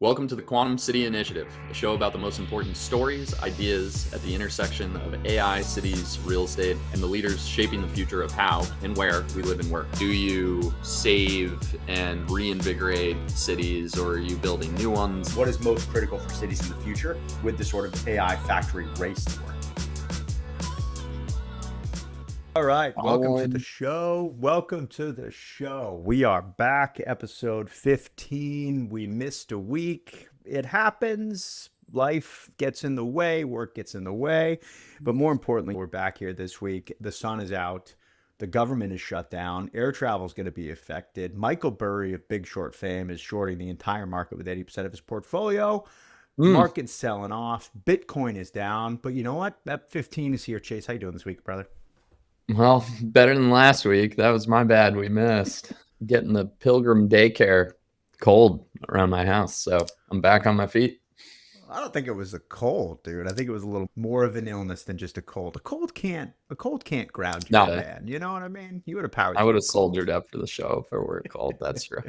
Welcome to the Quantum City Initiative, a show about the most important stories, ideas at the intersection of AI, cities, real estate, and the leaders shaping the future of how and where we live and work. Do you save and reinvigorate cities, or are you building new ones? What is most critical for cities in the future with the sort of AI factory race to work? All right, welcome to the show. Welcome to the show. We are back, episode 15. We missed a week. It happens. Life gets in the way, work gets in the way. But more importantly, we're back here this week. The sun is out. The government is shut down. Air travel is going to be affected. Michael Burry of Big Short fame is shorting the entire market with 80% of his portfolio. Market's selling off. Bitcoin is down. But you know what? That 15 is here. Chase, how you doing this week, brother? Well, better than last week. That was my bad. We missed getting the Pilgrim daycare cold around my house. So I'm back on my feet. I don't think it was a cold, dude. I think it was a little more of an illness than just a cold. A cold can't ground you, man. You know what I mean? You would have powered. I would have soldiered up for the show if it were cold. That's true.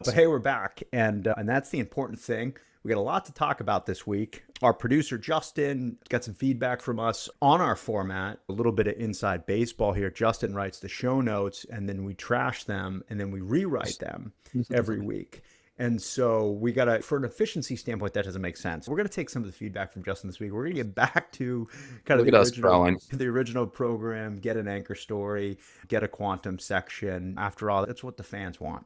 But hey, we're back, and that's the important thing. We got a lot to talk about this week. Our producer, Justin, got some feedback from us on our format, a little bit of inside baseball here. Justin writes the show notes, and then we trash them, and then we rewrite them every week. And so we got to, for an efficiency standpoint, that doesn't make sense. We're going to take some of the feedback from Justin this week. We're going to get back to kind of the original program, get an anchor story, get a quantum section. After all, that's what the fans want.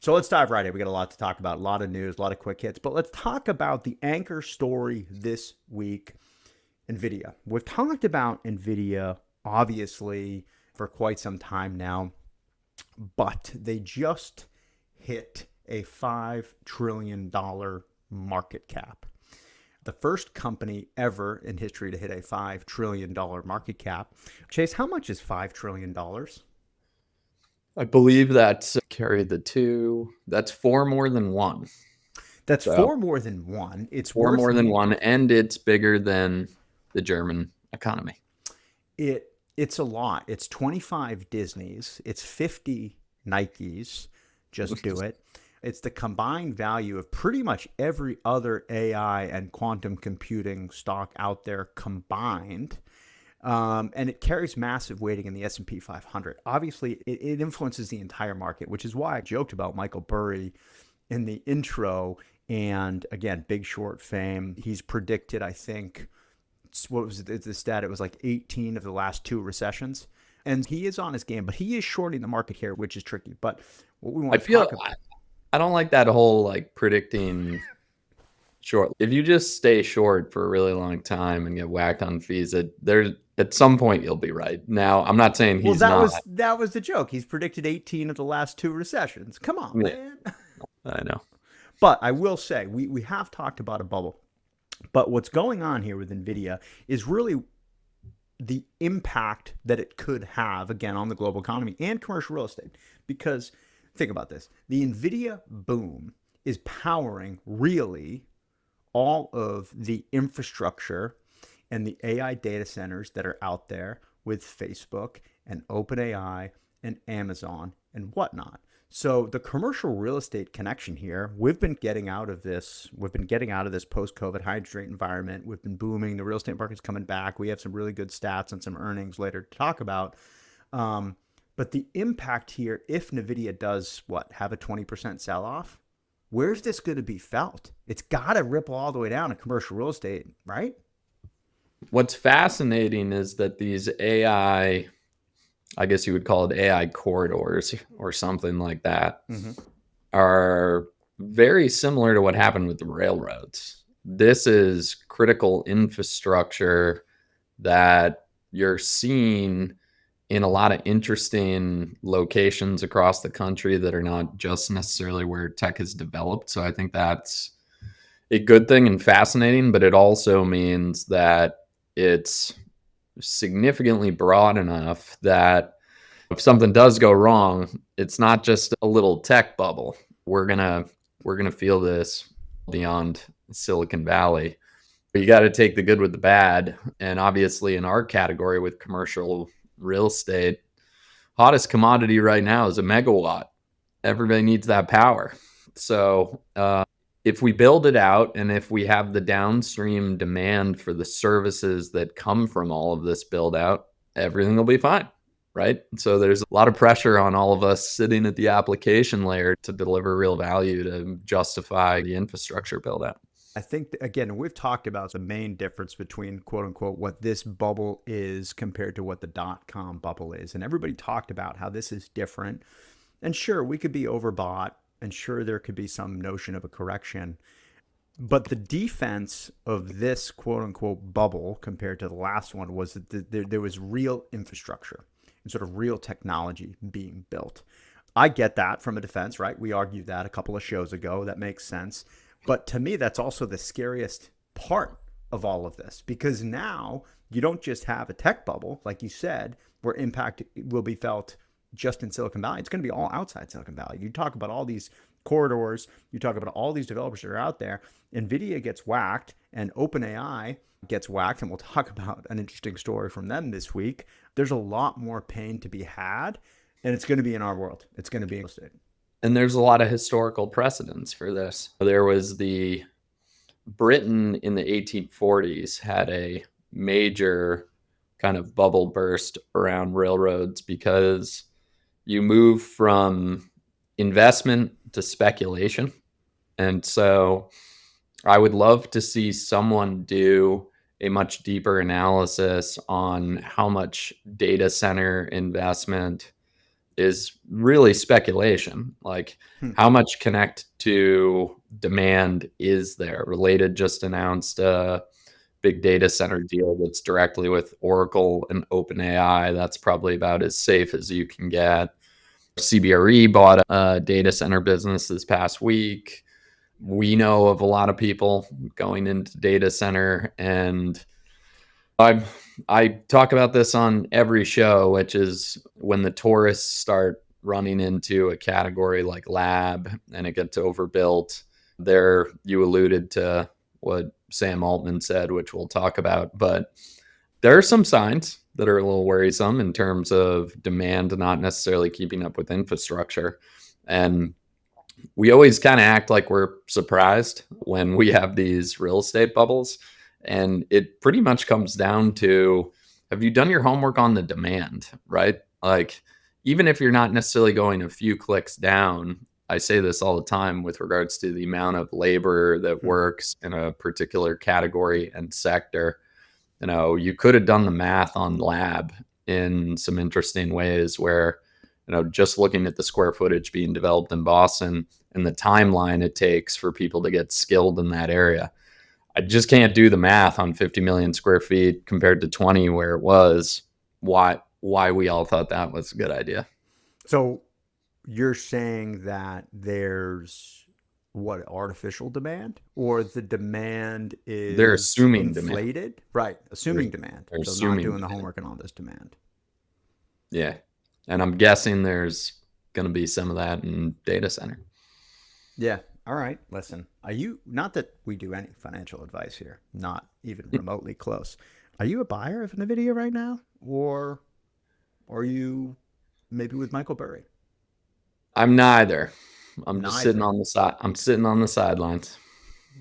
So let's dive right in. We got a lot to talk about, a lot of news, a lot of quick hits. But let's talk about the anchor story this week, Nvidia. We've talked about Nvidia, obviously, for quite some time now. But they just hit a $5 trillion market cap. The first company ever in history to hit a $5 trillion market cap. Chase, how much is $5 trillion? I believe that's carried the two. That's four more than one. That's four more than one. It's four more than one, and it's bigger than the German economy. It's a lot. It's 25 Disneys. It's 50 Nikes. Just do it. It's the combined value of pretty much every other AI and quantum computing stock out there combined. And it carries massive weighting in the S&P 500. Obviously, it influences the entire market, which is why I joked about Michael Burry in the intro. And again, Big Short fame. He's predicted, I think, what was the stat? It was like 18 of the last 2 recessions. And he is on his game, but he is shorting the market here, which is tricky. But what we want to talk about... I don't like that whole predicting short. If you just stay short for a really long time and get whacked on fees, at some point you'll be right. Now, I'm not saying he's not. That was the joke. He's predicted 18 of the last 2 recessions. Come on, man. I know. But I will say, we have talked about a bubble. But what's going on here with Nvidia is really the impact that it could have, again, on the global economy and commercial real estate. Because think about this. The Nvidia boom is powering really all of the infrastructure and the AI data centers that are out there with Facebook and OpenAI and Amazon and whatnot. So the commercial real estate connection here, we've been getting out of this post-COVID high interest rate environment. We've been booming. The real estate market's coming back. We have some really good stats and some earnings later to talk about. But the impact here, if Nvidia does have a 20% sell-off, where's this going to be felt? It's got to ripple all the way down to commercial real estate, right? What's fascinating is that these AI, I guess you would call it AI corridors or something like that, are very similar to what happened with the railroads. This is critical infrastructure that you're seeing in a lot of interesting locations across the country that are not just necessarily where tech is developed. So I think that's a good thing and fascinating, but it also means that it's significantly broad enough that if something does go wrong, it's not just a little tech bubble. We're gonna feel this beyond Silicon Valley. But you got to take the good with the bad. And obviously in our category with commercial real estate, hottest commodity right now is a megawatt. Everybody needs that power. So if we build it out and if we have the downstream demand for the services that come from all of this build out, everything will be fine, right? So there's a lot of pressure on all of us sitting at the application layer to deliver real value to justify the infrastructure build out. I think, again, we've talked about the main difference between quote unquote what this bubble is compared to what the .com bubble is. And everybody talked about how this is different. And sure, we could be overbought, and sure, there could be some notion of a correction. But the defense of this quote unquote bubble compared to the last one was that there was real infrastructure and sort of real technology being built. I get that from a defense, right? We argued that a couple of shows ago. That makes sense. But to me, that's also the scariest part of all of this, because now you don't just have a tech bubble, like you said, where impact will be felt just in Silicon Valley. It's going to be all outside Silicon Valley. You talk about all these corridors, you talk about all these developers that are out there. Nvidia gets whacked and OpenAI gets whacked, and we'll talk about an interesting story from them this week. There's a lot more pain to be had, and it's going to be in our world. It's going to be in real estate. And there's a lot of historical precedents for this. There was Britain in the 1840s had a major kind of bubble burst around railroads because you move from investment to speculation. And so I would love to see someone do a much deeper analysis on how much data center investment is really speculation. Like how much connect to demand is there? Related just announced a big data center deal that's directly with Oracle and OpenAI. That's probably about as safe as you can get. CBRE bought a data center business this past week. We know of a lot of people going into data center, and I talk about this on every show, which is when the tourists start running into a category like lab and it gets overbuilt. There, you alluded to what Sam Altman said, which we'll talk about, but there are some signs that are a little worrisome in terms of demand not necessarily keeping up with infrastructure. And we always kind of act like we're surprised when we have these real estate bubbles. And it pretty much comes down to, have you done your homework on the demand, right? Like, even if you're not necessarily going a few clicks down, I say this all the time with regards to the amount of labor that works in a particular category and sector. You know, you could have done the math on lab in some interesting ways where, you know, just looking at the square footage being developed in Boston and the timeline it takes for people to get skilled in that area. I just can't do the math on 50 million square feet compared to 20 where it was. Why we all thought that was a good idea. So you're saying that there's what, artificial demand, or the demand is they're assuming inflated? demand. Right. Assuming demand. They're so assuming not doing demand. the homework on this demand. Yeah. And I'm guessing there's going to be some of that in data center. Yeah. All right. Listen, are you, not that we do any financial advice here, not even remotely close. Are you a buyer of Nvidia right now? Or are you maybe with Michael Burry? I'm neither. I'm Neither. just sitting on the side. I'm sitting on the sidelines.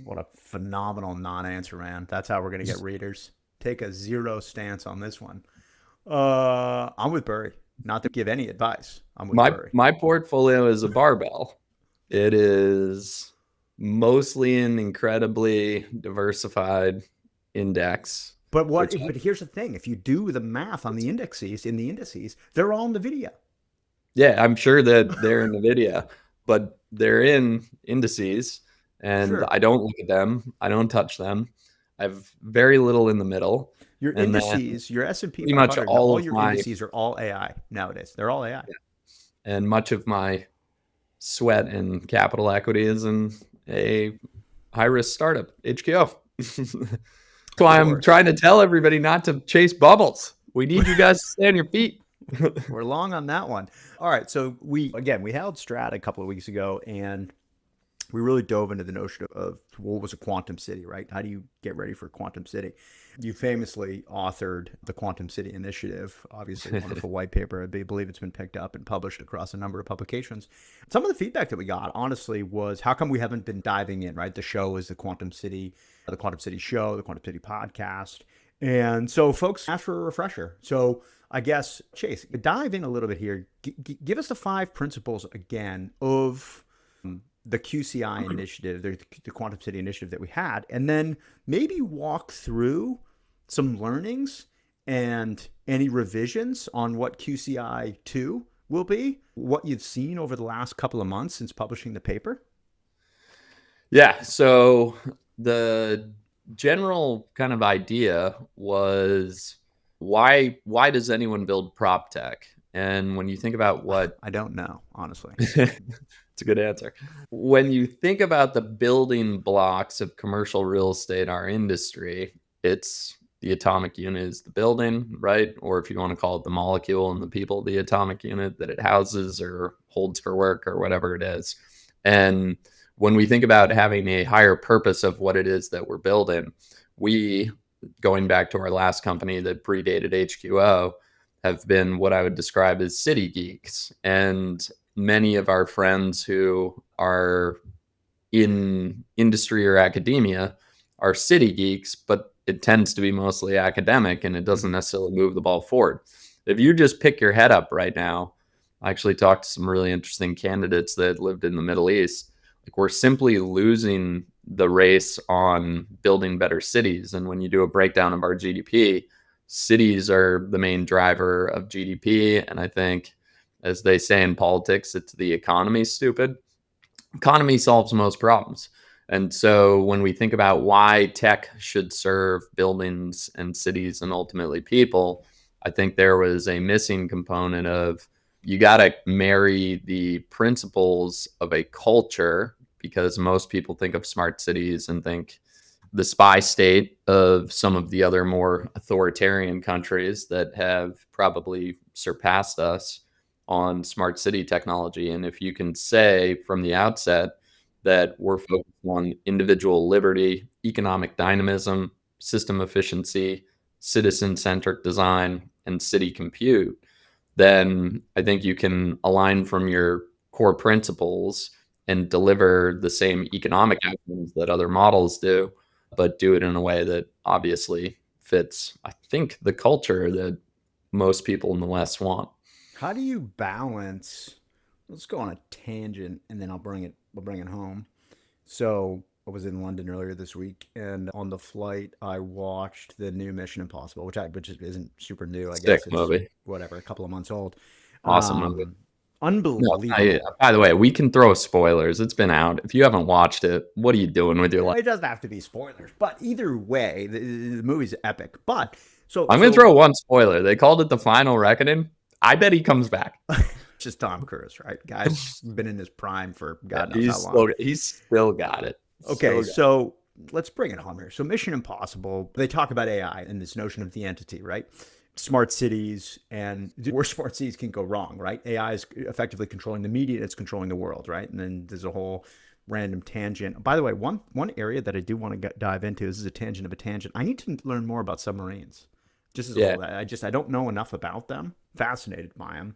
What a phenomenal non-answer, man. That's how we're going to get readers. Take a zero stance on this one. I'm with Burry. Not to give any advice. I'm with Burry. My portfolio is a barbell. It is mostly an incredibly diversified index. But here's the thing. If you do the math on the indices, they're all Nvidia. Yeah, I'm sure that they're in Nvidia, but they're in indices, and Sure. I don't look at them. I don't touch them. I have very little in the middle. Your And indices, your S&P pretty much 500, all all of your my- indices are all AI nowadays. They're all AI. Yeah. And much of my sweat and capital equity is in a high-risk startup, HQO. That's why I'm trying to tell everybody not to chase bubbles. We need you guys to stay on your feet. We're long on that one. All right. So we held Strat a couple of weeks ago, and we really dove into the notion of what was a quantum city, right? How do you get ready for a quantum city? You famously authored the Quantum City Initiative, obviously a wonderful white paper. I believe it's been picked up and published across a number of publications. Some of the feedback that we got, honestly, was how come we haven't been diving in, right? The show is the Quantum City Show, the Quantum City Podcast. And so folks asked for a refresher. So I guess, Chase, dive in a little bit here. Give us the 5 principles again of the QCI initiative, the Quantum City initiative that we had, and then maybe walk through some learnings and any revisions on what QCI 2 will be, what you've seen over the last couple of months since publishing the paper. Yeah, so the general kind of idea was why does anyone build prop tech? And when you think about what I don't know, honestly. It's a good answer. When you think about the building blocks of commercial real estate, our industry, it's the atomic unit is the building, right? Or if you want to call it the molecule and the people, the atomic unit that it houses or holds for work or whatever it is. And when we think about having a higher purpose of what it is that we're building, we, going back to our last company that predated HQO, have been what I would describe as city geeks. And many of our friends who are in industry or academia are city geeks, but it tends to be mostly academic and it doesn't necessarily move the ball forward. If you just pick your head up right now, I actually talked to some really interesting candidates that lived in the Middle East. Like, we're simply losing the race on building better cities. And when you do a breakdown of our GDP, cities are the main driver of GDP. And I think, as they say in politics, it's the economy, stupid. Economy solves most problems. And so when we think about why tech should serve buildings and cities and ultimately people, I think there was a missing component of you got to marry the principles of a culture, because most people think of smart cities and think the spy state of some of the other more authoritarian countries that have probably surpassed us on smart city technology. And if you can say from the outset that we're focused on individual liberty, economic dynamism, system efficiency, citizen-centric design, and city compute, then I think you can align from your core principles and deliver the same economic outcomes that other models do, but do it in a way that obviously fits, I think, the culture that most people in the West want. How do you balance? Let's go on a tangent, and then we'll bring it home. So I was in London earlier this week, and on the flight, I watched the new Mission Impossible, which isn't super new. I Sick guess it's movie. whatever, a couple of months old. Awesome movie. No, Unbelievable. by the way, we can throw spoilers. It's been out. If you haven't watched it, what are you doing with your life? It doesn't have to be spoilers, but either way, the movie's epic. But I'm going to throw one spoiler. They called it The Final Reckoning. I bet he comes back. Just Tom Cruise, right? Guy's been in his prime for God knows how long. He's still got it. Okay, so let's bring it home here. So Mission Impossible, they talk about AI and this notion of the entity, right? Smart cities, and where smart cities can go wrong, right? AI is effectively controlling the media, it's controlling the world, right? And then there's a whole random tangent. By the way, one area that I do want to dive into, this is a tangent of a tangent. I need to learn more about submarines. Just as a whole, I don't know enough about them. Fascinated by them.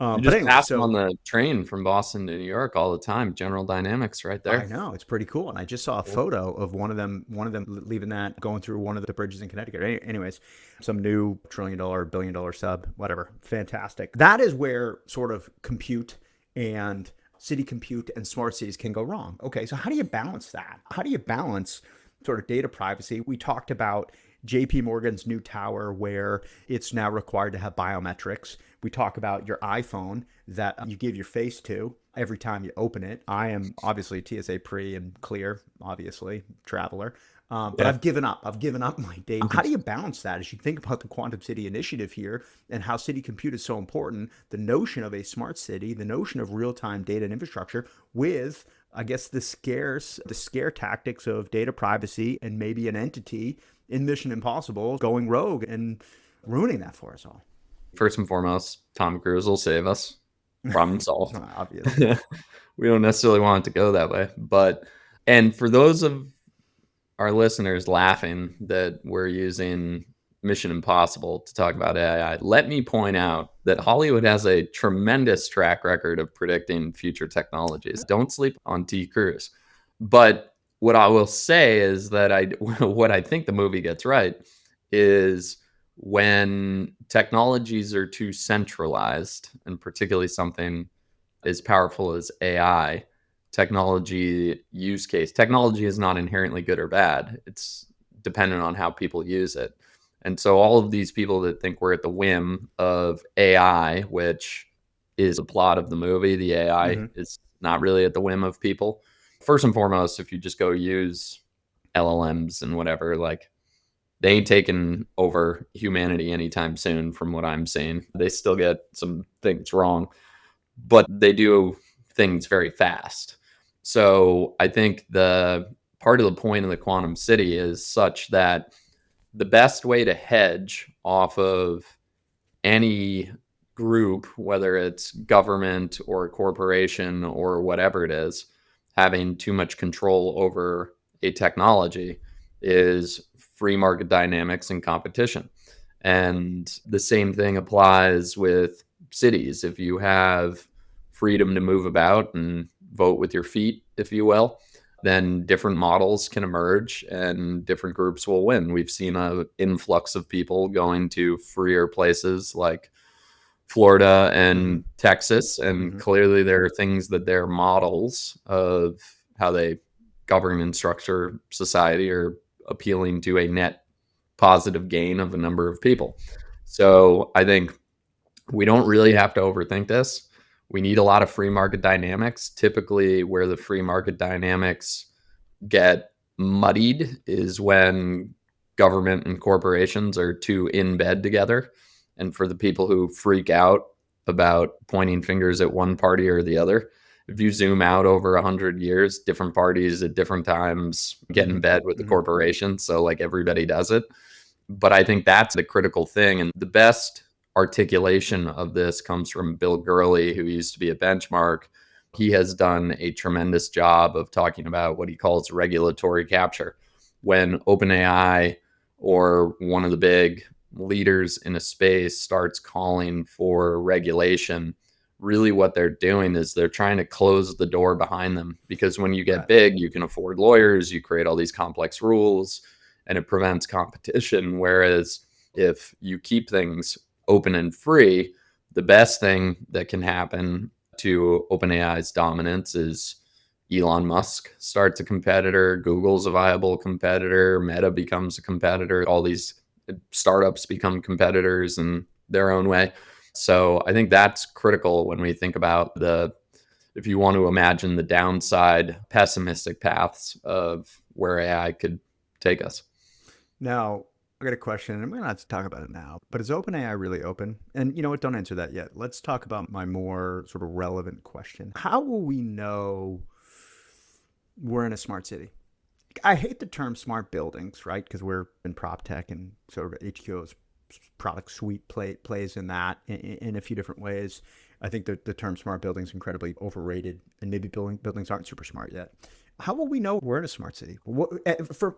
You just pass them on the train from Boston to New York all the time. General Dynamics, right there. I know, it's pretty cool. And I just saw a photo of one of them leaving that, going through one of the bridges in Connecticut. Anyways, some new $1 trillion, $1 billion sub, whatever. Fantastic. That is where sort of compute and city compute and smart cities can go wrong. Okay, so how do you balance that? How do you balance sort of data privacy? We talked about JP Morgan's new tower, where it's now required to have biometrics. We talk about your iPhone that you give your face to every time you open it. I am obviously TSA pre and clear, obviously, traveler. But I've given up. I've given up my data. How do you balance that as you think about the Quantum City initiative here and how city compute is so important, the notion of a smart city, the notion of real-time data and infrastructure with, I guess, the scare tactics of data privacy and maybe an entity in Mission Impossible going rogue and ruining that for us all? First and foremost, Tom Cruise will save us. problem solved. Obviously. We don't necessarily want it to go that way. And for those of our listeners laughing that we're using Mission Impossible to talk about AI, let me point out that Hollywood has a tremendous track record of predicting future technologies. Don't sleep on T. Cruise. But what I will say is that what I think the movie gets right is when technologies are too centralized, and particularly something as powerful as AI, technology use case. Technology is not inherently good or bad. It's dependent on how people use it. And so all of these people that think we're at the whim of AI, which is a plot of the movie, the AI is not really at the whim of people. First and foremost, if you just go use LLMs and whatever, like they ain't taking over humanity anytime soon from what I'm seeing. They still get some things wrong, but they do things very fast. So I think the part of the point of the quantum city is such that the best way to hedge off of any group, whether it's government or a corporation or whatever it is, having too much control over a technology is free market dynamics and competition. And the same thing applies with cities. If you have freedom to move about and vote with your feet, if you will, then different models can emerge and different groups will win. We've seen an influx of people going to freer places like Florida and Texas, and clearly there are things that their models of how they govern and structure society are appealing to a net positive gain of a number of people. So I think we don't really have to overthink this. We need a lot of free market dynamics. Typically, where the free market dynamics get muddied is when government and corporations are too in bed together. And for the people who freak out about pointing fingers at one party or the other, if you zoom out over 100 years, different parties at different times get in bed with the corporation. So like everybody does it. But I think that's the critical thing. And the best articulation of this comes from Bill Gurley, who used to be a Benchmark. He has done a tremendous job of talking about what he calls regulatory capture. When OpenAI or one of the big leaders in a space starts calling for regulation, really what they're doing is they're trying to close the door behind them. Because when you get big, you can afford lawyers, you create all these complex rules, and it prevents competition. Whereas if you keep things open and free, the best thing that can happen to OpenAI's dominance is Elon Musk starts a competitor, Google's a viable competitor, Meta becomes a competitor, all these startups become competitors in their own way. So I think that's critical when we think about if you want to imagine the downside, pessimistic paths of where AI could take us. Now, I got a question, and I'm going to have to talk about it now. But is OpenAI really open? And you know what? Don't answer that yet. Let's talk about my more sort of relevant question. How will we know we're in a smart city? I hate the term smart buildings, right? Because we're in prop tech, and sort of HQO's product suite plays in that in a few different ways. I think that the term smart buildings is incredibly overrated, and maybe buildings aren't super smart yet. How will we know we're in a smart city?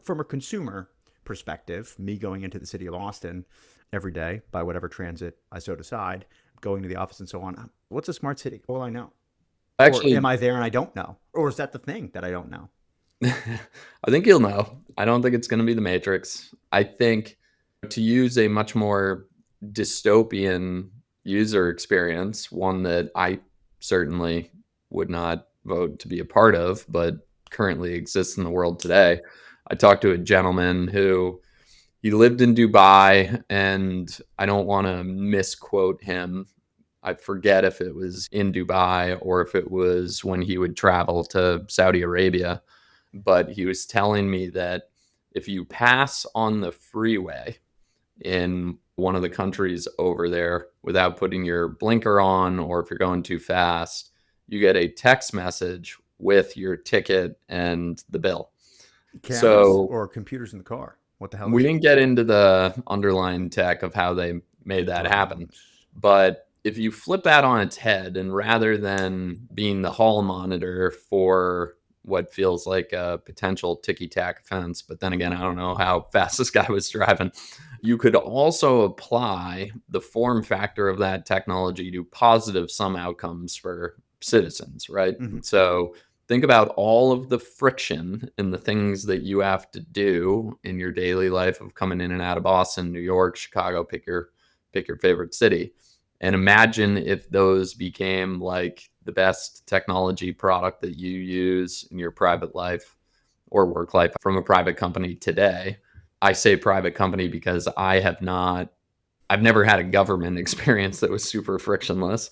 From a consumer perspective, me going into the city of Austin every day by whatever transit I so decide, going to the office and so on, what's a smart city? Will I know? Actually, or am I there and I don't know? Or is that the thing that I don't know? I think you'll know. I don't think it's going to be the Matrix. I think to use a much more dystopian user experience, one that I certainly would not vote to be a part of, but currently exists in the world today. I talked to a gentleman who he lived in Dubai, and I don't want to misquote him. I forget if it was in Dubai or if it was when he would travel to Saudi Arabia. But he was telling me that if you pass on the freeway in one of the countries over there without putting your blinker on, or if you're going too fast, you get a text message with your ticket and the bill. Cameras or computers in the car? What the hell? We didn't get into the underlying tech of how they made that happen. But if you flip that on its head, and rather than being the hall monitor for what feels like a potential ticky-tack offense, but then again, I don't know how fast this guy was driving, you could also apply the form factor of that technology to positive sum outcomes for citizens, right? So think about all of the friction and the things that you have to do in your daily life of coming in and out of Boston, New York, Chicago, pick your favorite city. And imagine if those became like the best technology product that you use in your private life or work life from a private company today. I say private company because I've never had a government experience that was super frictionless.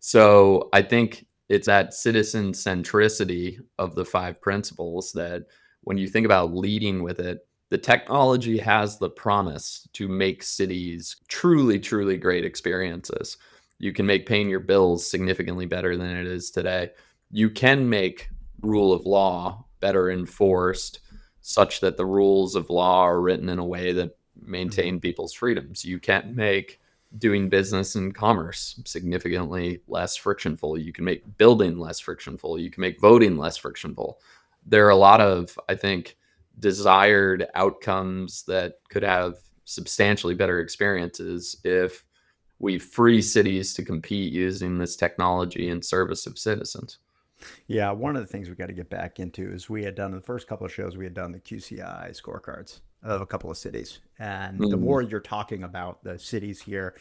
So I think it's that citizen centricity of the 5 principles that when you think about leading with it, the technology has the promise to make cities truly, truly great experiences. You can make paying your bills significantly better than it is today. You can make rule of law better enforced such that the rules of law are written in a way that maintain people's freedoms. You can make doing business and commerce significantly less frictionful. You can make building less frictionful. You can make voting less frictionful. There are a lot of, I think, desired outcomes that could have substantially better experiences if we free cities to compete using this technology in service of citizens. Yeah, one of the things we got to get back into is we had done in the first couple of shows, we had done the QCI scorecards of a couple of cities. And the more you're talking about the cities here,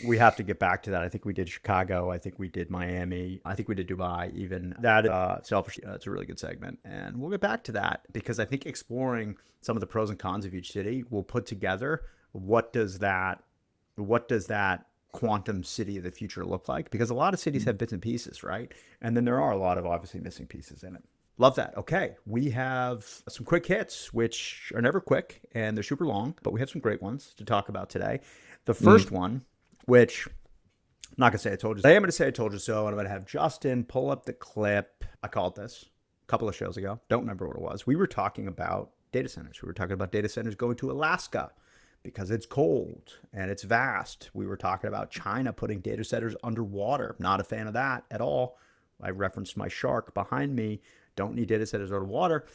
we have to get back to that. I think we did Chicago. I think we did Miami. I think we did Dubai even. That selfish, it's a really good segment. And we'll get back to that because I think exploring some of the pros and cons of each city will put together what does that quantum city of the future look like? Because a lot of cities have bits and pieces, right? And then there are a lot of obviously missing pieces in it. Love that. Okay, we have some quick hits, which are never quick and they're super long, but we have some great ones to talk about today. The first one, which I'm not going to say I told you so. I am going to say I told you so, and I'm going to have Justin pull up the clip. I called this a couple of shows ago. Don't remember what it was. We were talking about data centers. We were talking about data centers going to Alaska because it's cold and it's vast. We were talking about China putting data centers underwater. Not a fan of that at all. I referenced my shark behind me. Don't need data centers underwater.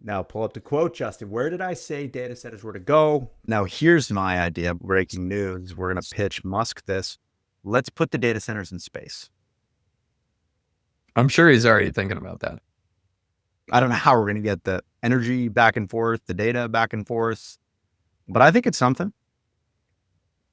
Now pull up the quote, Justin. Where did I say data centers were to go? Now here's my idea. Breaking news. We're going to pitch Musk this. Let's put the data centers in space. I'm sure he's already thinking about that. I don't know how we're going to get the energy back and forth, the data back and forth, but I think it's something.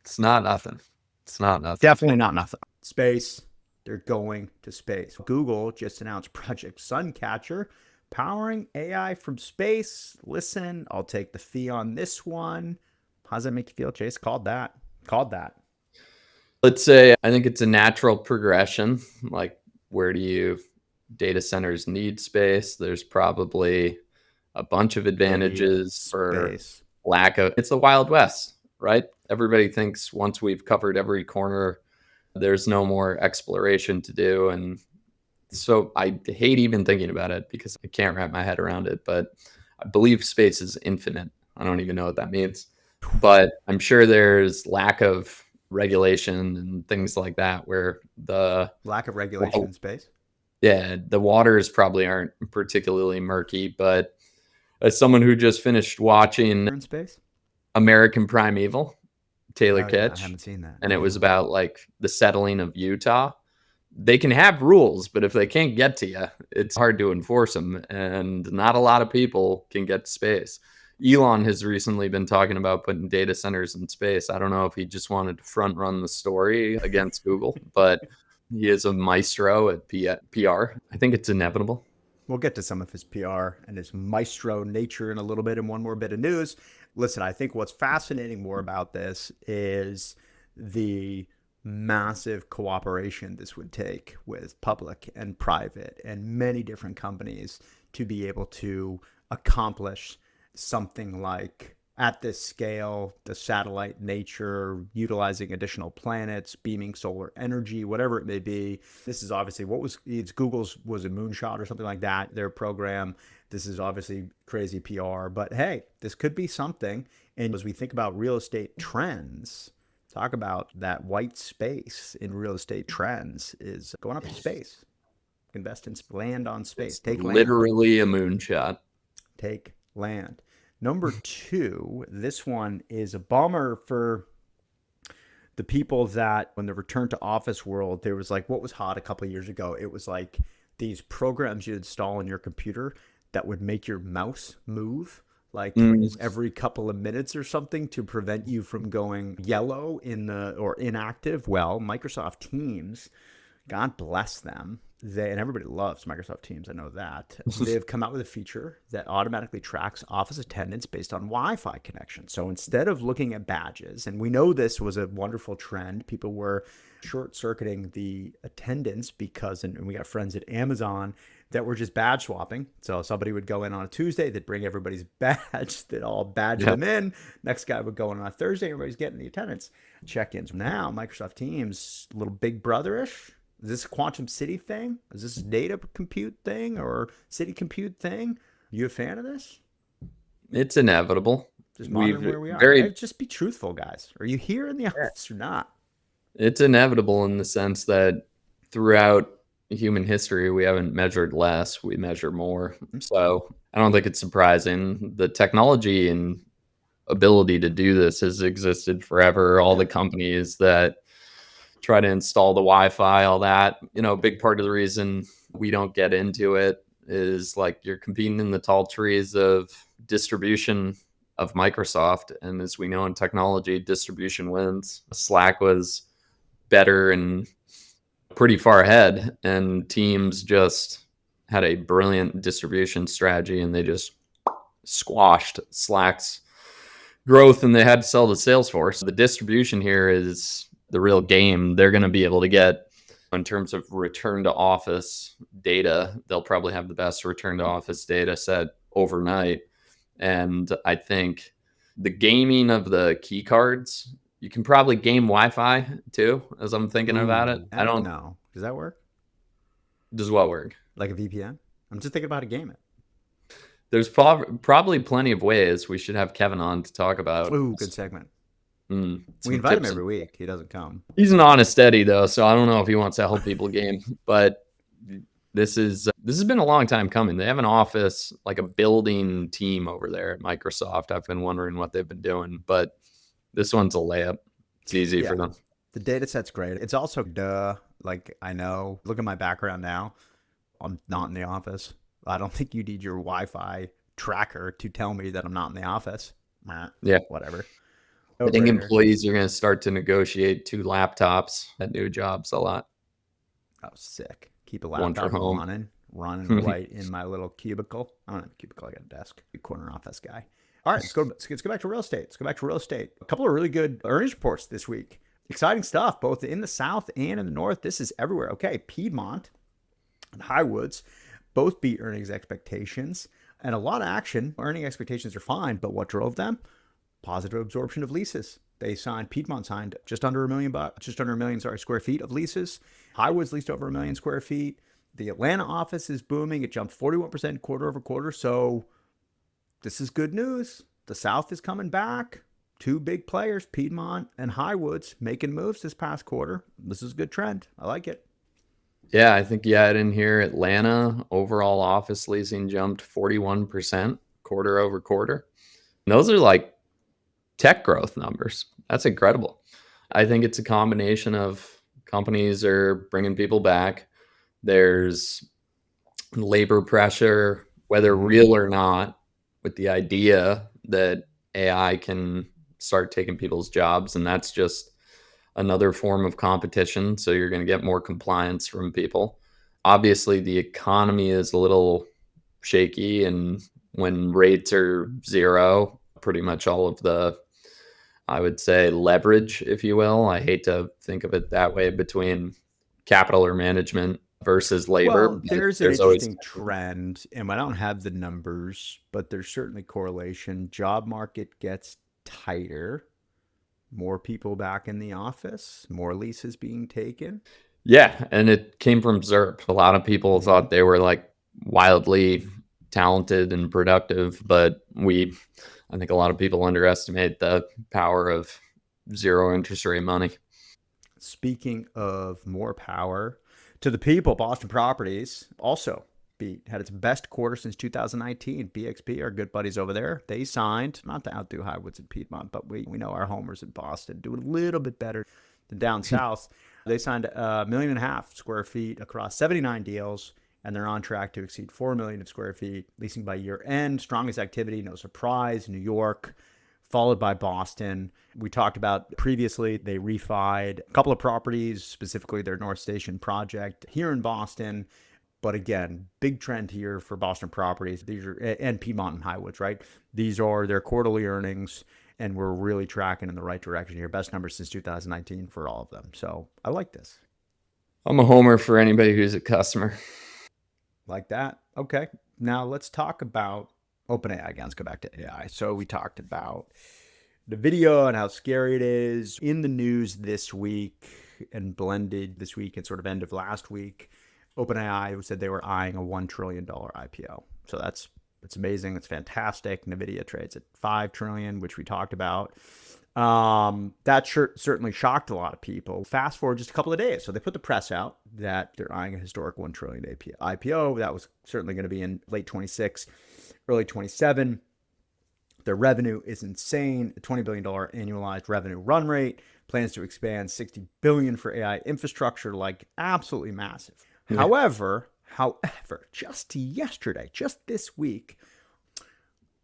It's not nothing. It's not nothing. Definitely not nothing. Space. They're going to space. Google just announced Project Suncatcher, powering AI from space. Listen, I'll take the fee on this one. How does that make you feel, Chase? Called that. Let's say I think it's a natural progression. Like, where do data centers need space? There's probably a bunch of advantages for lack of. It's the Wild West, right? Everybody thinks once we've covered every corner, there's no more exploration to do. And so I hate even thinking about it because I can't wrap my head around it. But I believe space is infinite. I don't even know what that means. But I'm sure there's lack of regulation and things like that where the lack of regulation in space. Yeah, the waters probably aren't particularly murky. But as someone who just finished watching in space, American Primeval, Taylor Kitsch. I haven't seen that. And it was about like the settling of Utah. They can have rules, but if they can't get to you, it's hard to enforce them. And not a lot of people can get to space. Elon has recently been talking about putting data centers in space. I don't know if he just wanted to front run the story against Google, but he is a maestro at PR. I think it's inevitable. We'll get to some of his PR and his maestro nature in a little bit, and one more bit of news. Listen, I think what's fascinating more about this is the massive cooperation this would take with public and private and many different companies to be able to accomplish something like at this scale, the satellite nature, utilizing additional planets, beaming solar energy, whatever it may be. This is obviously it's Google's was a moonshot or something like that, their program. This is obviously crazy PR, but hey, this could be something. And as we think about real estate trends, Talk about that white space in real estate trends is going up to space. Invest in land on space. Take land. Literally a moonshot. Take land. Number 2, this one is a bummer for the people that when the return to office world, there was like, what was hot a couple of years ago? It was like these programs you install on your computer that would make your mouse move like every couple of minutes or something to prevent you from going yellow or inactive. Well, Microsoft Teams, God bless them. And everybody loves Microsoft Teams. I know that. They've come out with a feature that automatically tracks office attendance based on Wi-Fi connection. So instead of looking at badges, and we know this was a wonderful trend, people were short-circuiting the attendance because, and we got friends at Amazon that were just badge swapping. So somebody would go in on a Tuesday, they'd bring everybody's badge, they'd all badge them in. Next guy would go in on a Thursday, everybody's getting the attendance check-ins. Now, Microsoft Teams, a little big brother-ish. Is this a quantum city thing? Is this a data compute thing or city compute thing? Are you a fan of this? It's inevitable. Just monitoring where we are. Just be truthful, guys. Are you here in the office or not? It's inevitable in the sense that throughout human history, we haven't measured less, we measure more. So I don't think it's surprising. The technology and ability to do this has existed forever. All the companies that try to install the Wi-Fi, all that, a big part of the reason we don't get into it is like you're competing in the tall trees of distribution of Microsoft. And as we know in technology, distribution wins. Slack was better and pretty far ahead, and Teams just had a brilliant distribution strategy, and they just squashed Slack's growth, and they had to sell to Salesforce. The distribution here is the real game. They're going to be able to get, in terms of return to office data, they'll probably have the best return to office data set overnight. And I think the gaming of the key cards, you can probably game Wi-Fi too, as I'm thinking about it. I don't know. Does that work? Does what work? Like a VPN? I'm just thinking about how to game it. There's probably plenty of ways. We should have Kevin on to talk about. Ooh, good segment. We invite him every week. He doesn't come. He's an honest Eddie, though, so I don't know if he wants to help people game. But this has been a long time coming. They have an office, like a building team over there at Microsoft. I've been wondering what they've been doing, but this one's a layup. It's easy for them. The data set's great. It's also like I know. Look at my background now. I'm not in the office. I don't think you need your Wi-Fi tracker to tell me that I'm not in the office. Yeah, whatever. I think employees are going to start to negotiate 2 laptops at new jobs a lot. Oh, sick. Keep a laptop running right in my little cubicle. I don't have a cubicle. I got a desk. Big corner office guy. All right, let's go back to real estate. A couple of really good earnings reports this week. Exciting stuff, both in the South and in the North. This is everywhere. Okay, Piedmont and Highwoods both beat earnings expectations, and a lot of action. Earning expectations are fine, but what drove them? Positive absorption of leases. Piedmont signed just under 1 million square feet of leases. Highwoods leased over 1 million square feet. The Atlanta office is booming. It jumped 41% quarter over quarter. So this is good news. The South is coming back. 2 big players, Piedmont and Highwoods, making moves this past quarter. This is a good trend. I like it. Yeah, I think you had in here Atlanta overall office leasing jumped 41% quarter over quarter. And those are like tech growth numbers. That's incredible. I think it's a combination of companies are bringing people back. There's labor pressure, whether real or not, with the idea that AI can start taking people's jobs. And that's just another form of competition. So you're going to get more compliance from people. Obviously, the economy is a little shaky. And when rates are zero, pretty much all of the, I would say, leverage, if you will. I hate to think of it that way, between capital or management versus labor. Well, there's an interesting trend, and I don't have the numbers, but there's certainly correlation. Job market gets tighter, more people back in the office, more leases being taken. Yeah, and it came from ZERP. A lot of people thought they were like wildly talented and productive, but I think a lot of people underestimate the power of zero interest rate money. Speaking of more power to the people, Boston Properties also had its best quarter since 2019. BXP, our good buddies over there, they signed, not to outdo Highwoods and Piedmont, but we know our homers in Boston do a little bit better than down south. They signed 1.5 million square feet across 79 deals, and they're on track to exceed 4 million square feet leasing by year end. Strongest activity, no surprise, New York, followed by Boston. We talked about previously, they refied a couple of properties, specifically their North Station project here in Boston. But again, big trend here for Boston Properties. These are, and Piedmont and Highwoods, right? These are their quarterly earnings, and we're really tracking in the right direction here. Best numbers since 2019 for all of them. So I like this. I'm a homer for anybody who's a customer. Like that. Okay. Now let's talk about OpenAI again. Let's go back to AI. So we talked about the video and how scary it is in the news this week and blended this week and sort of end of last week. OpenAI said they were eyeing a $1 trillion IPO. So that's amazing. It's fantastic. Nvidia trades at $5 trillion, which we talked about. That certainly shocked a lot of people. Fast forward just a couple of days. So they put the press out that they're eyeing a historic $1 trillion IPO. That was certainly going to be in late 26, early 27. Their revenue is insane. A $20 billion annualized revenue run rate. Plans to expand $60 billion for AI infrastructure, like absolutely massive. Yeah. However, just yesterday, just this week,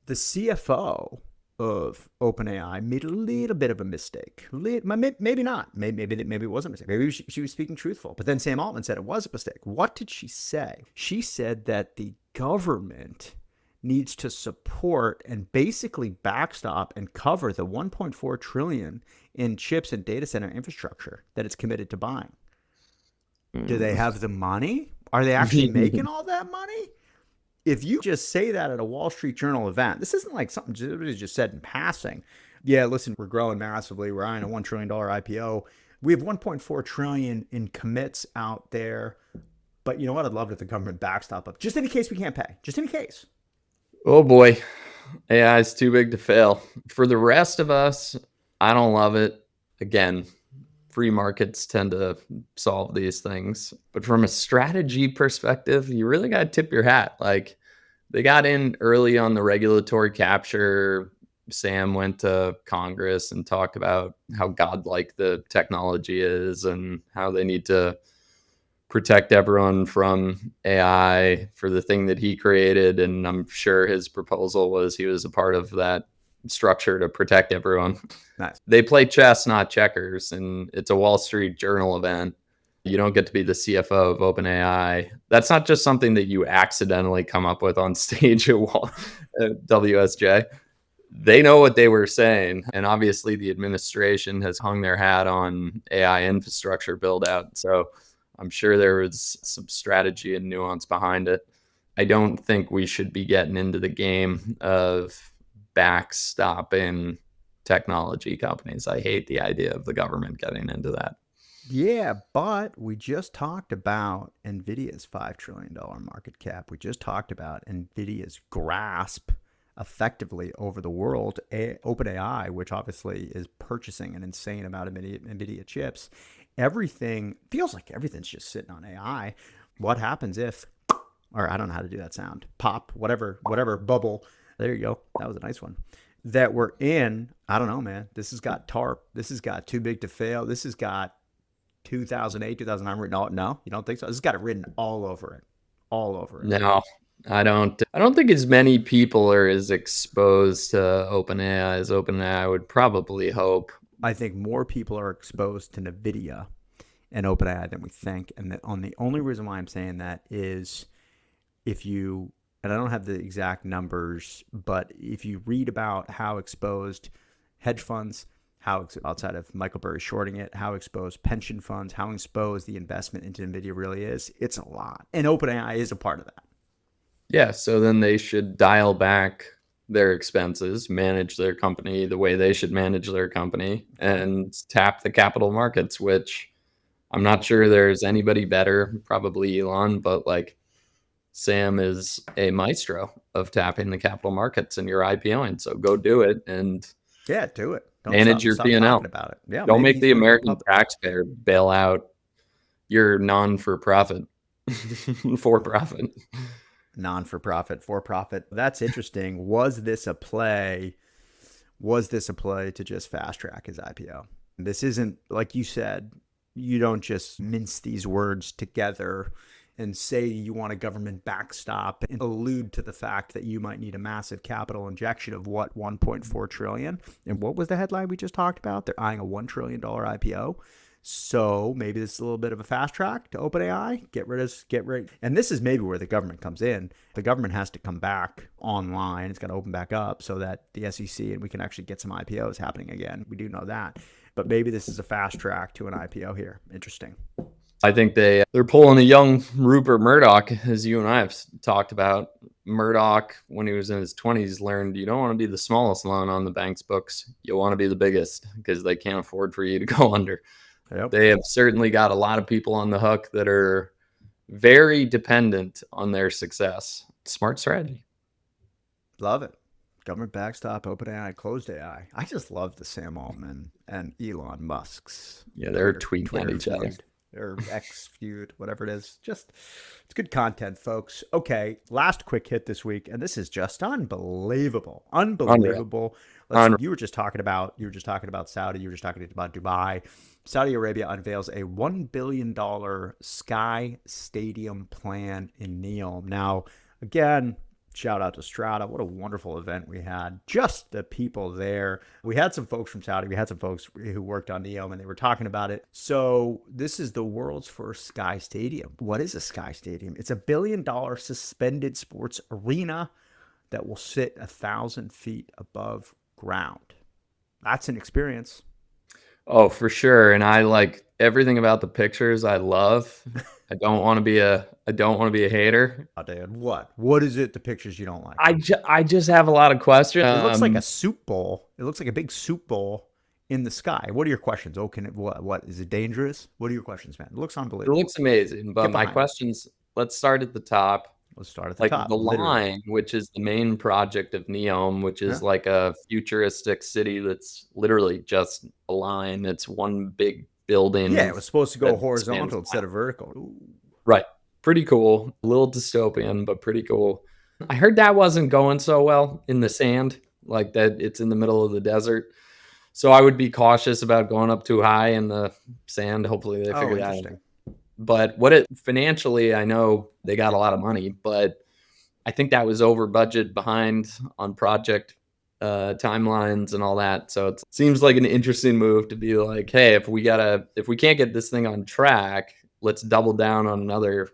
the CFO of OpenAI made a little bit of a mistake. Maybe not. Maybe it wasn't a mistake. Maybe she was speaking truthful. But then Sam Altman said it was a mistake. What did she say? She said that the government needs to support and basically backstop and cover the $1.4 trillion in chips and data center infrastructure that it's committed to buying. Do they have the money? Are they actually making all that money? If you just say that at a Wall Street Journal event, this isn't like something somebody just said in passing. Yeah, listen, we're growing massively. We're eyeing a $1 trillion IPO. We have $1.4 trillion in commits out there. But you know what? I'd love it if the government backstop up, just in case we can't pay. Just in case. Oh boy, AI is too big to fail. For the rest of us, I don't love it. Again, free markets tend to solve these things. But from a strategy perspective, you really got to tip your hat. Like, they got in early on the regulatory capture. Sam went to Congress and talked about how godlike the technology is and how they need to protect everyone from AI for the thing that he created. And I'm sure his proposal was he was a part of that structure to protect everyone. Nice. They play chess, not checkers, and it's a Wall Street Journal event. You don't get to be the CFO of OpenAI. That's not just something that you accidentally come up with on stage at WSJ. They know what they were saying, and obviously the administration has hung their hat on AI infrastructure build out. So I'm sure there was some strategy and nuance behind it. I don't think we should be getting into the game of backstopping technology companies. I hate the idea of the government getting into that. Yeah, but we just talked about Nvidia's $5 trillion market cap. We just talked about Nvidia's grasp effectively over the world. OpenAI, which obviously is purchasing an insane amount of Nvidia chips. Everything feels like everything's just sitting on AI. What happens if, or I don't know how to do that sound, pop, whatever bubble. There you go. That was a nice one. That we're in. I don't know, man. This has got TARP. This has got too big to fail. This has got 2008, 2009 written all. No, you don't think so? This has got it written all over it. All over it. No, I don't think as many people are as exposed to OpenAI as OpenAI would probably hope. I think more people are exposed to Nvidia and OpenAI than we think. And the only reason why I'm saying that is if you, and I don't have the exact numbers, but if you read about how exposed hedge funds, how outside of Michael Burry shorting it, how exposed pension funds, how exposed the investment into Nvidia really is, it's a lot. And OpenAI is a part of that. Yeah, so then they should dial back their expenses, manage their company the way they should manage their company, and tap the capital markets, which I'm not sure there's anybody better, probably Elon, but like Sam is a maestro of tapping the capital markets and you're IPOing. So go do it. And yeah, do it. Manage your stop P&L. talking about it. Yeah, Don't maybe make the American taxpayer bail out your non-for-profit, for-profit. Non-for-profit, for-profit. That's interesting. Was this a play? Was this a play to just fast track his IPO? This isn't, like you said, you don't just mince these words together and say you want a government backstop and allude to the fact that you might need a massive capital injection of what, 1.4 trillion. And what was the headline we just talked about? They're eyeing a $1 trillion IPO. So maybe this is a little bit of a fast track to OpenAI. Get rid. And this is maybe where the government comes in. The government has to come back online. It's got to open back up so that the SEC and we can actually get some IPOs happening again. We do know that. But maybe this is a fast track to an IPO here. Interesting. I think they're pulling a young Rupert Murdoch, as you and I have talked about. Murdoch, when he was in his 20s, learned you don't want to be the smallest loan on the bank's books. You want to be the biggest because they can't afford for you to go under. Yep. They have certainly got a lot of people on the hook that are very dependent on their success. Smart strategy. Love it. Government backstop, OpenAI, closed AI. I just love the Sam Altman and Elon Musk's. Yeah, they're tweeting at each other. Or X feud, whatever it is. Just, it's good content, folks. Okay, last quick hit this week, and this is just unbelievable. Unbelievable. Listen, you were just talking about Saudi, you were just talking about Dubai. Saudi Arabia unveils a $1 billion Sky Stadium plan in Neom. Now, again, shout out to Strata. What a wonderful event we had. Just the people there. We had some folks from Saudi. We had some folks who worked on Neom, and they were talking about it. So this is the world's first Sky Stadium. What is a Sky Stadium? It's a $1 billion suspended sports arena that will sit 1,000 feet above ground. That's an experience. Oh, for sure. And I like everything about the pictures. I love. I don't want to be a hater. Oh, Dan, what is it? The pictures you don't like? I just have a lot of questions. It looks like a soup bowl. It looks like a big soup bowl in the sky. What are your questions? Oh, what is it dangerous? What are your questions, man? It looks unbelievable. It looks amazing. But my questions, let's start at the top. Let's start at the top. The line, which is the main project of Neom, which is like a futuristic city that's literally just a line. It's one big building. Yeah, it was supposed to go horizontal instead of vertical. Ooh. Right. Pretty cool. A little dystopian, but pretty cool. I heard that wasn't going so well in the sand, like that it's in the middle of the desert. So I would be cautious about going up too high in the sand. Hopefully they figure that out. But financially, I know they got a lot of money, but I think that was over budget, behind on project timelines and all that. So it seems like an interesting move to be like, hey, if we can't get this thing on track, let's double down on another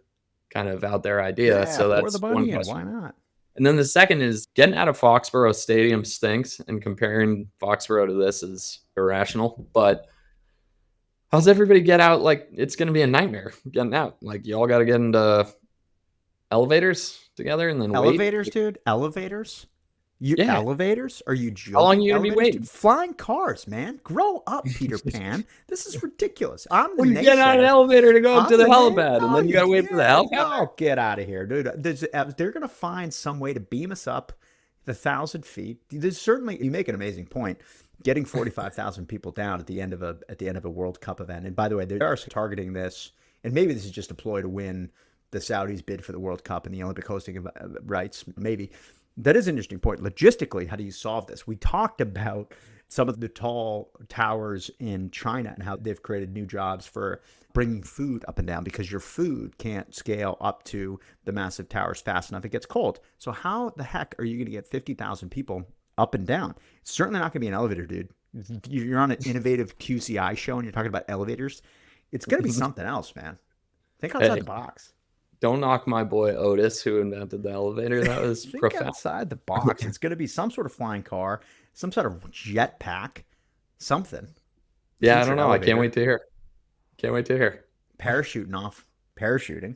kind of out there idea. So that's one question. Why not? And then the second is getting out of Foxborough Stadium stinks, and comparing Foxborough to this is irrational. But how's everybody get out? Like, it's going to be a nightmare getting out. Like, you all got to get into elevators together and then elevators, dude. Elevators. Elevators? Are you joking? How long are you going to be waiting? Flying cars, man. Grow up, Peter Pan. This is ridiculous. You get on an elevator to go up to the helipad, and then you got to wait for the helipad. Oh, get out of here, dude. They're going to find some way to beam us up the 1,000 feet. There's certainly, you make an amazing point. Getting 45,000 people down at the end of a World Cup event. And by the way, they are targeting this, and maybe this is just a ploy to win the Saudis' bid for the World Cup and the Olympic hosting rights. Maybe. That is an interesting point. Logistically, how do you solve this? We talked about some of the tall towers in China and how they've created new jobs for bringing food up and down, because your food can't scale up to the massive towers fast enough. It gets cold. So how the heck are you going to get 50,000 people up and down? It's certainly not going to be an elevator, dude. You're on an innovative QCI show and you're talking about elevators. It's going to be something else, man. Think outside the box. Don't knock my boy Otis, who invented the elevator. That was profound. Outside the box. It's going to be some sort of flying car, some sort of jetpack, something. Yeah, I don't know. Elevator. I can't wait to hear. Parachuting.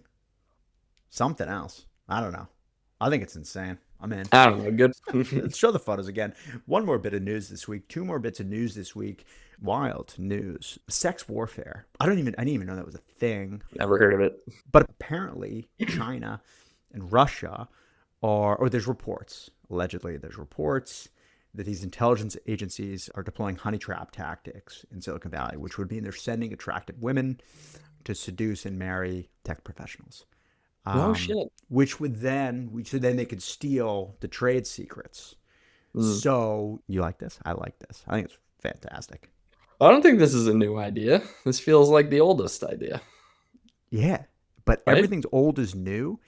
Something else. I don't know. I think it's insane. I'm in. I don't know. Good. Let's show the photos again. One more bit of news this week. Two more bits of news this week. Wild news. Sex warfare. I didn't even know that was a thing. Never heard of it. But apparently China and Russia or there's reports. Allegedly, there's reports that these intelligence agencies are deploying honey trap tactics in Silicon Valley, which would mean they're sending attractive women to seduce and marry tech professionals. Oh shit. Which then they could steal the trade secrets. So you like this? I like this. I think it's fantastic. I don't think this is a new idea. This feels like the oldest idea. Yeah, but Right? everything's old is new.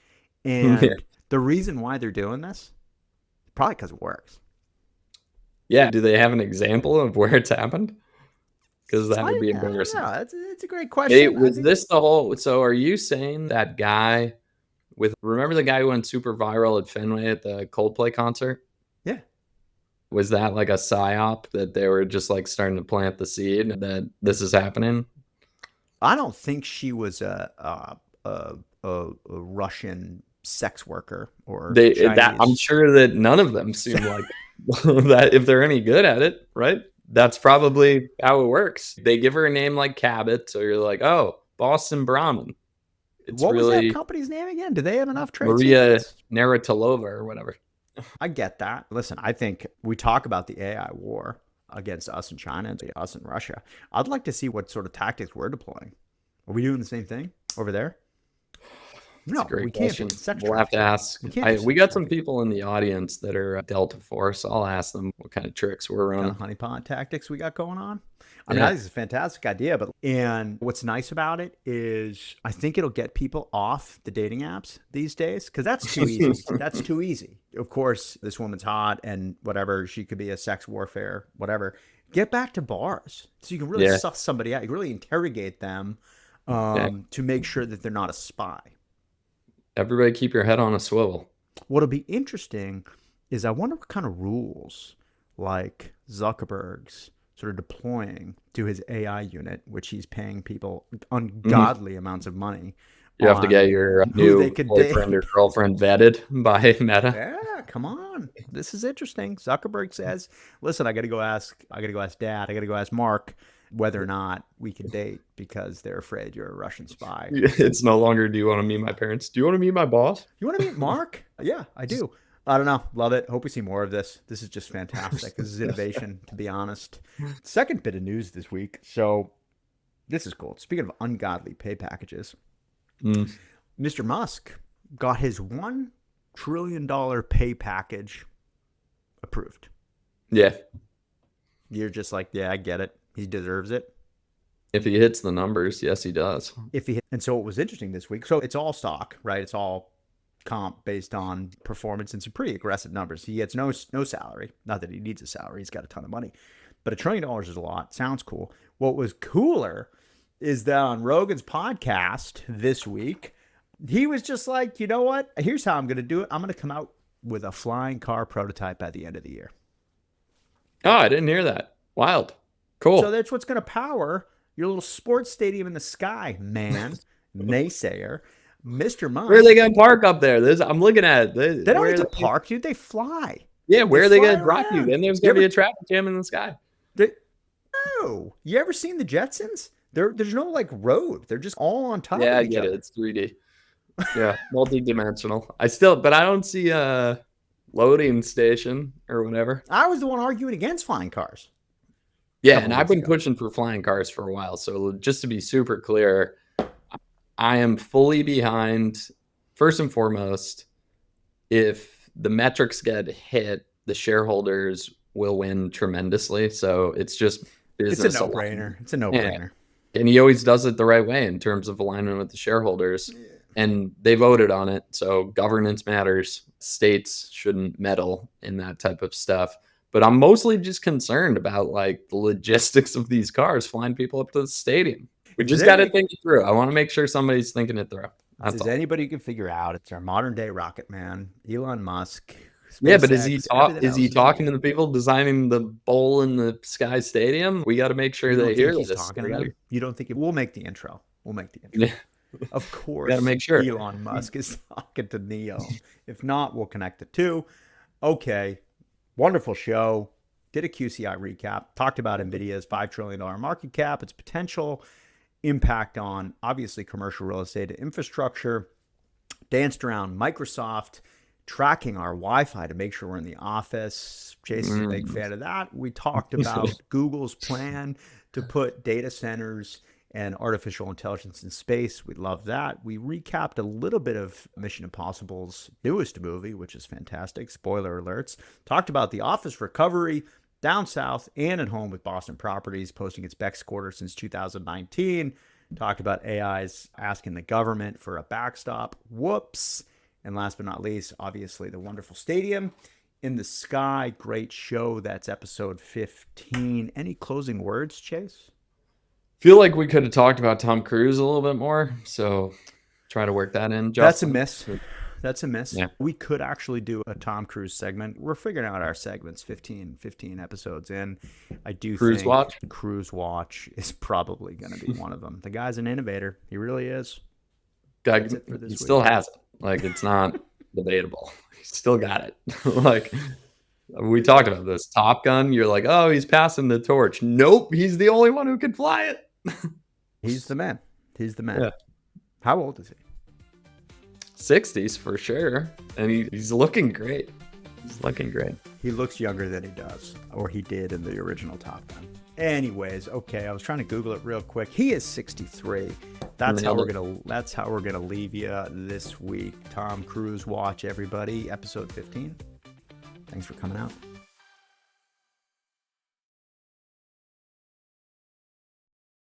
And the reason why they're doing this, probably because it works. Yeah. Do they have an example of where it's happened? Because that would be embarrassing. Yeah, it's a great question. Was this the whole? So are you saying that guy remember the guy who went super viral at Fenway at the Coldplay concert? Yeah. Was that like a psyop that they were just like starting to plant the seed that this is happening? I don't think she was a Russian sex worker or Chinese. I'm sure that none of them seem like that if they're any good at it, right? That's probably how it works. They give her a name like Cabot, so you're like, oh, Boston Brahmin. What was that company's name again? Do they have enough trade Maria secrets? Naratilova or whatever. I get that. Listen, I think we talk about the AI war against us and China and us and Russia. I'd like to see what sort of tactics we're deploying. Are we doing the same thing over there? No, we can't. We'll have to ask. We got some people in the audience that are Delta Force. I'll ask them what kind of tricks we're running. Kind of honeypot tactics we got going on. I mean, I think it's a fantastic idea, and what's nice about it is I think it'll get people off the dating apps these days because that's too easy. That's too easy. Of course, this woman's hot and whatever. She could be a sex warfare, whatever. Get back to bars so you can really suss somebody out. You can really interrogate them to make sure that they're not a spy. Everybody keep your head on a swivel. What'll be interesting is I wonder what kind of rules like Zuckerberg's sort of deploying to his AI unit, which he's paying people ungodly amounts of money. You have to get your new boyfriend or girlfriend vetted by Meta. Yeah, come on. This is interesting. Zuckerberg says, listen, I got to go ask Dad, I got to go ask Mark whether or not we can date because they're afraid you're a Russian spy. It's no longer, do you want to meet my parents? Do you want to meet my boss? You want to meet Mark? Yeah, I do. I don't know. Love it. Hope we see more of this. This is just fantastic. This is innovation, to be honest. Second bit of news this week. So this is cool. Speaking of ungodly pay packages, Mr. Musk got his $1 trillion pay package approved. Yeah. You're just like, yeah, I get it. He deserves it. If he hits the numbers, yes, he does. And so it was interesting this week. So it's all stock, right? It's all comp based on performance and some pretty aggressive numbers. He gets no salary. Not that he needs a salary. He's got a ton of money. But $1 trillion is a lot. Sounds cool. What was cooler is that on Rogan's podcast this week, he was just like, you know what? Here's how I'm going to do it. I'm going to come out with a flying car prototype by the end of the year. Oh, I didn't hear that. Wild. Cool. So that's what's going to power your little sports stadium in the sky, man. Naysayer. Mr. Musk. Where are they going to park up there? I'm looking at it. They don't need to park, dude. They fly. Yeah, where are they going to drop you? Then there's going to be a traffic jam in the sky. No. You ever seen the Jetsons? There's no like road. They're just all on top of each other. Yeah, I get it. It's 3D. Yeah, multi-dimensional. But I don't see a loading station or whatever. I was the one arguing against flying cars. Yeah, and I've been pushing for flying cars for a while. So just to be super clear, I am fully behind, first and foremost, if the metrics get hit, the shareholders will win tremendously. So it's just business. It's a no-brainer. It's a no-brainer. And he always does it the right way in terms of alignment with the shareholders. Yeah. And they voted on it. So governance matters. States shouldn't meddle in that type of stuff. But I'm mostly just concerned about like the logistics of these cars flying people up to the stadium. We just got to think it through. I want to make sure somebody's thinking it through. Does anybody can figure out? It's our modern day rocket man, Elon Musk. Yeah, but is he talking to the people designing the bowl in the Sky Stadium? We got to make sure they hear this. You don't think we'll make the intro? We'll make the intro. Yeah. Of course. Got to make sure Elon Musk is talking to Neo. If not, we'll connect the two. Okay. Wonderful show. Did a QCI recap. Talked about Nvidia's $5 trillion market cap, its potential impact on, obviously, commercial real estate and infrastructure. Danced around Microsoft tracking our Wi-Fi to make sure we're in the office. Jason's a big fan of that. We talked about Google's plan to put data centers and artificial intelligence in space. We love that. We recapped a little bit of Mission Impossible's newest movie, which is fantastic. Spoiler alerts. Talked about the office recovery down south and at home with Boston Properties posting its best quarter since 2019. Talked about AI's asking the government for a backstop. Whoops. And last but not least, obviously, the wonderful stadium in the sky. Great show. That's episode 15. Any closing words, Chase? Feel like we could have talked about Tom Cruise a little bit more. So try to work that in. That's a miss. That's a miss. Yeah. We could actually do a Tom Cruise segment. We're figuring out our segments 15 episodes in. I do think Cruise Watch is probably going to be one of them. The guy's an innovator. He really is. Guy, he still has it. Like, it's not debatable. He's still got it. Like, we talked about this. Top Gun, you're like, oh, he's passing the torch. Nope, he's the only one who can fly it. He's the man. He's the man. Yeah. How old is he? 60s for sure. And he's looking great. He's looking great. He looks younger than he does, or he did in the original Top Gun. Anyways, okay, I was trying to Google it real quick. He is 63. That's how we're gonna leave you this week. Tom Cruise Watch, everybody. Episode 15. Thanks for coming out.